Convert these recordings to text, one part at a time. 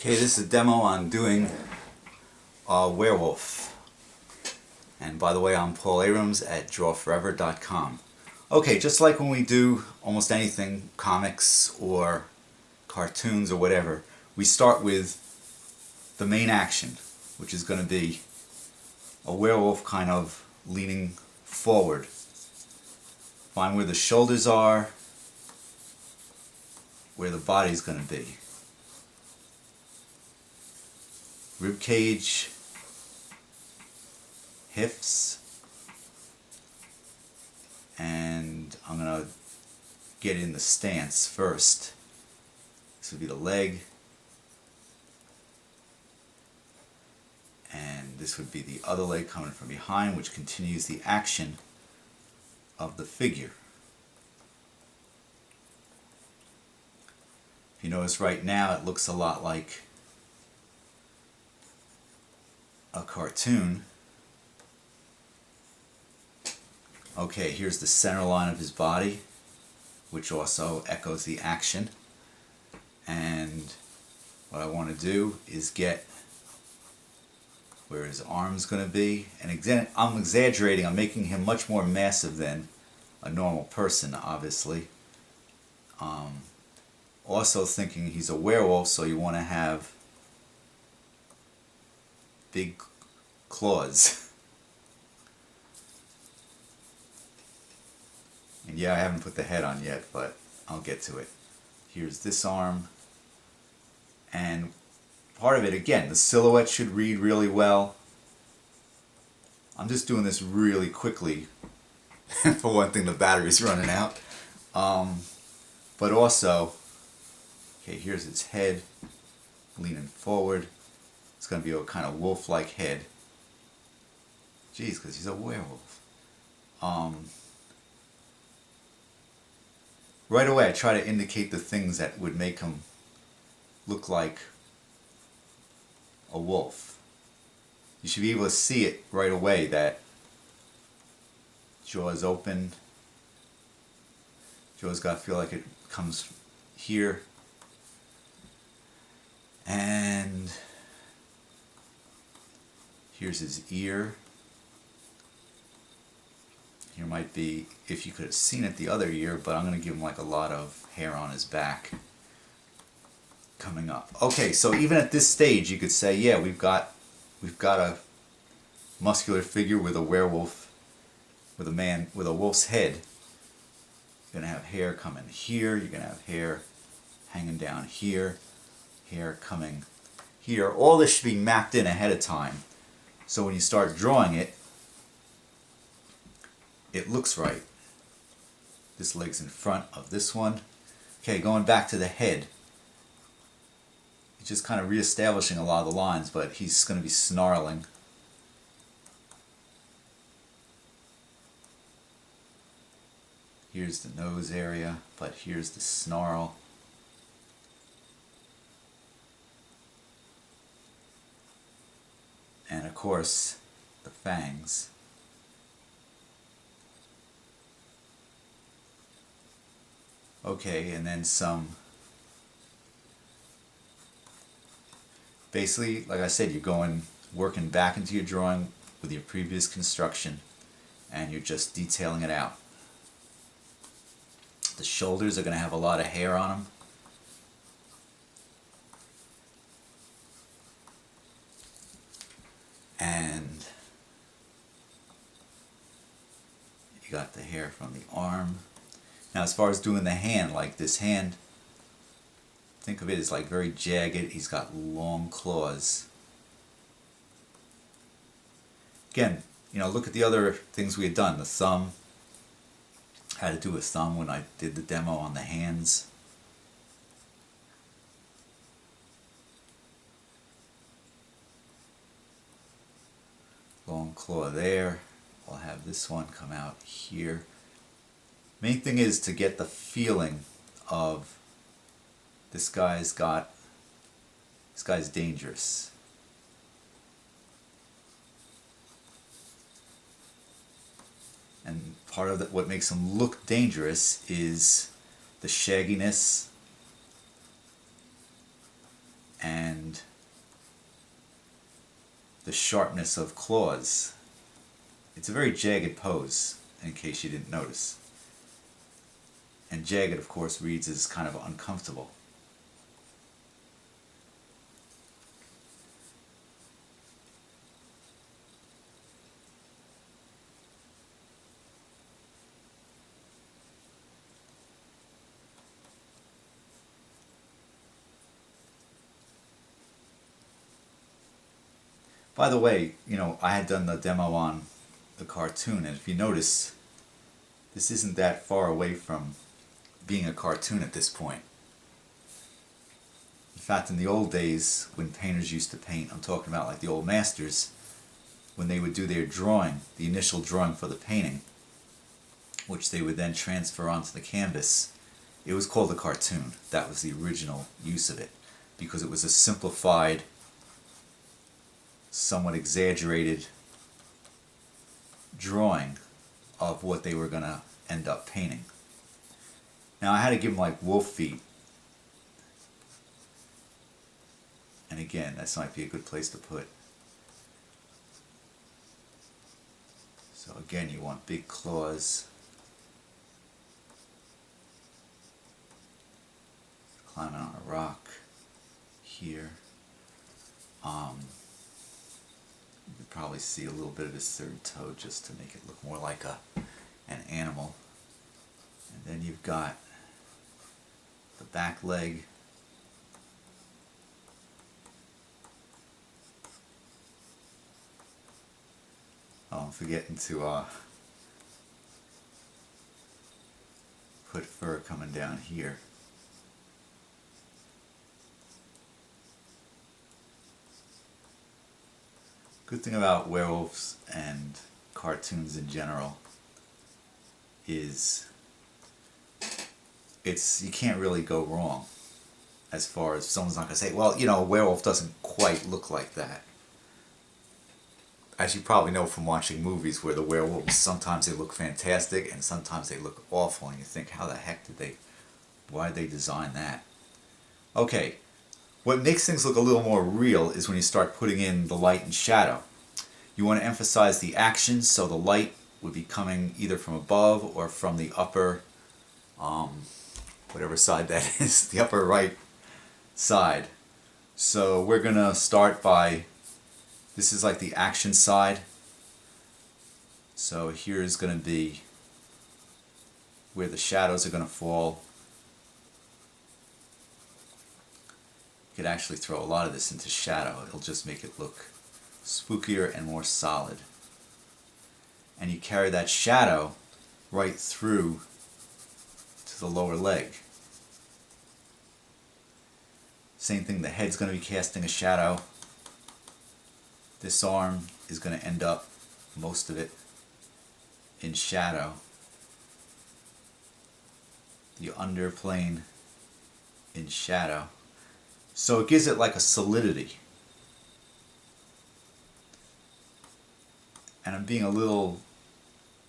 Okay, this is a demo on doing Werewolf. And by the way, I'm Paul Abrams at DRAWforever.com. Okay, just like when we do almost anything, comics or cartoons or whatever, we start with the main action, which is going to be a werewolf kind of leaning forward. Find where the shoulders are, where the body's going to be. Rib cage, hips, and I'm going to get in the stance first. This would be the leg, and this would be the other leg coming from behind, which continues the action of the figure. If you notice right now, it looks a lot like a cartoon. Okay, here's the center line of his body, which also echoes the action. And what I want to do is get where his arm's going to be. And again, I'm exaggerating. I'm making him much more massive than a normal person, obviously. Also thinking he's a werewolf, so you want to have big claws. And yeah, I haven't put the head on yet, but I'll get to it. Here's this arm. And part of it, again, the silhouette should read really well. I'm just doing this really quickly. For one thing, the battery's running out. But also, okay, here's its head leaning forward. It's going to be a kind of wolf-like head. Geez, because he's a werewolf. Right away I try to indicate the things that would make him look like a wolf. You should be able to see it right away, that jaw is open. Jaw's got to feel like it comes here. And here's his ear. Here might be, if you could have seen it, the other ear, but I'm going to give him like a lot of hair on his back coming up. Okay, so even at this stage you could say, yeah, we've got a muscular figure with a werewolf, with a man with a wolf's head. You're going to have hair coming here, you're going to have hair hanging down here, hair coming here. All this should be mapped in ahead of time, so when you start drawing it, it looks right. This leg's in front of this one. Okay, going back to the head. He's just kind of reestablishing a lot of the lines, but he's going to be snarling. Here's the nose area, but here's the snarl. And of course, the fangs. Okay, and then some. Basically, like I said, you're working back into your drawing with your previous construction, and you're just detailing it out. The shoulders are going to have a lot of hair on them. And you got the hair from the arm. Now as far as doing the hand, like this hand, think of it as like very jagged. He's got long claws. Again, you know, look at the other things we had done. The thumb. Had to do a thumb when I did the demo on the hands. Long claw there. I'll have this one come out here. Main thing is to get the feeling of this guy's dangerous. And part of what makes him look dangerous is the shagginess and the sharpness of claws. It's a very jagged pose, in case you didn't notice. And jagged, of course, reads as kind of uncomfortable. By the way, I had done the demo on the cartoon, and if you notice, this isn't that far away from being a cartoon at this point. In fact, in the old days, when painters used to paint, I'm talking about like the old masters, when they would do their drawing, the initial drawing for the painting, which they would then transfer onto the canvas, it was called a cartoon. That was the original use of it, because it was a simplified, somewhat exaggerated drawing of what they were going to end up painting. Now I had to give them like wolf feet, and again, this might be a good place to put. So again, you want big claws, climbing on a rock here. You could probably see a little bit of his third toe just to make it look more like an animal. And then you've got the back leg. Oh, I'm forgetting to put fur coming down here. Good thing about werewolves and cartoons in general is you can't really go wrong, as far as someone's not going to say, well, a werewolf doesn't quite look like that. As you probably know from watching movies where the werewolves, sometimes they look fantastic and sometimes they look awful, and you think, how the heck why did they design that? Okay. What makes things look a little more real is when you start putting in the light and shadow. You want to emphasize the action, so the light would be coming either from above or from the upper, whatever side that is, the upper right side. So we're going to start by, this is like the action side. So here's going to be where the shadows are going to fall. You could actually throw a lot of this into shadow. It'll just make it look spookier and more solid. And you carry that shadow right through to the lower leg. Same thing, the head's going to be casting a shadow. This arm is going to end up, most of it, in shadow. The underplane in shadow. So it gives it like a solidity. And I'm being a little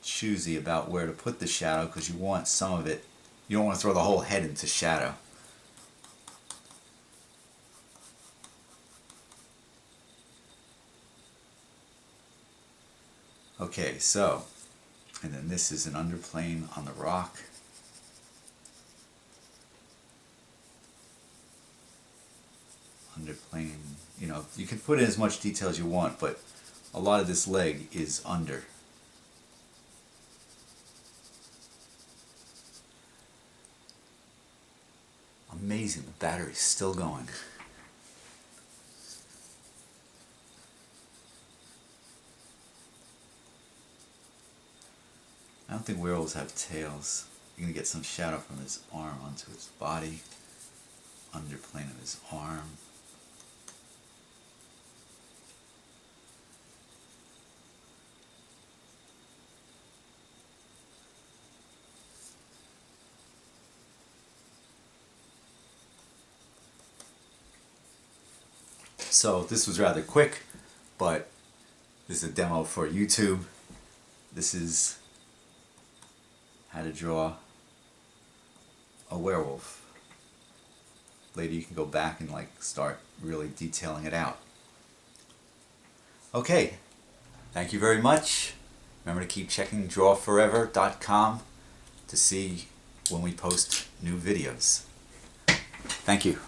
choosy about where to put the shadow because you want some of it. You don't want to throw the whole head into shadow. Okay, so, and then this is an underplane on the rock. Underplane, you can put in as much detail as you want, but a lot of this leg is under. Amazing, the battery's still going. I don't think werewolves have tails. You're going to get some shadow from his arm onto his body, underplane of his arm. So this was rather quick, but this is a demo for YouTube. This is how to draw a werewolf later you can go back and like start really detailing it out. Okay, thank you very much. Remember to keep checking DRAWforever.com to see when we post new videos. Thank you.